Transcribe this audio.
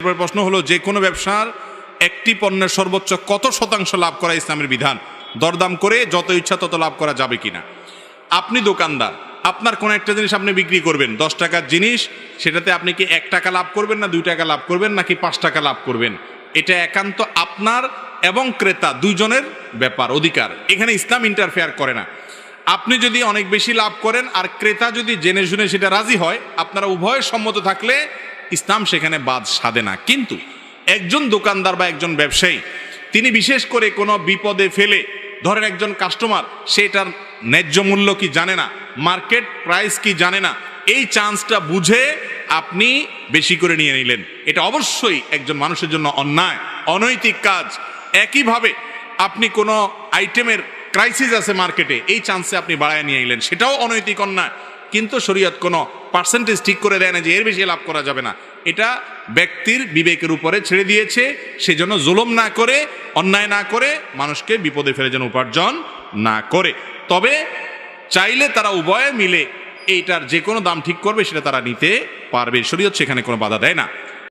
এরপর প্রশ্ন হলো, যে কোনো ব্যবসার একটি পণ্যের সর্বোচ্চ কত শতাংশ লাভ করা ইসলামের বিধান? দরদাম করে যত ইচ্ছা তত লাভ করা যাবে কিনা? আপনি দোকানদার, আপনার কোনো একটা জিনিস আপনি বিক্রি করবেন, 10 টাকার জিনিস, সেটাতে আপনি কি 1 টাকা লাভ করবেন, না 2 টাকা লাভ করবেন, নাকি 5 টাকা লাভ করবেন? এটা একান্ত আপনার এবং ক্রেতা দুইজনের ব্যাপার, অধিকার। এখানে ইসলাম ইন্টারফেয়ার করে না। আপনি যদি অনেক বেশি লাভ করেন আর ক্রেতা যদি জেনে শুনে সেটা রাজি হয়, আপনারা উভয় সম্মত থাকলে ইসলাম সেখানে বাদ সাধে না। কিন্তু একজন দোকানদার বা একজন ব্যবসায়ী তিনি বিশেষ করে কোনো বিপদে ফেলে, ধরেন একজন কাস্টমার সেটার ন্যায্য মূল্য কি জানে না, মার্কেট প্রাইস কি জানে না, এই চান্সটা বুঝে আপনি বেশি করে নিয়ে নিলেন, এটা অবশ্যই একজন মানুষের জন্য অন্যায়, অনৈতিক কাজ। একইভাবে আপনি কোনো আইটেমের ক্রাইসিস আছে মার্কেটে, এই চান্সে আপনি বাড়ায় নিয়ে নিলেন, সেটাও অনৈতিক অন্যায়। কিন্তু শরীয়ত কোনো পার্সেন্টেজ ঠিক করে দেয় না যে এর বেশি লাভ করা যাবে না। এটা ব্যক্তির বিবেকের উপরে ছেড়ে দিয়েছে, সেজন্য জুলুম না করে, অন্যায় না করে, মানুষকে বিপদে ফেলে যেন উপার্জন না করে। তবে চাইলে তারা উভয়ে মিলে এইটার যে কোনো দাম ঠিক করবে, সেটা তারা নিতে পারবে, শরীয়ত সেখানে কোনো বাধা দেয় না।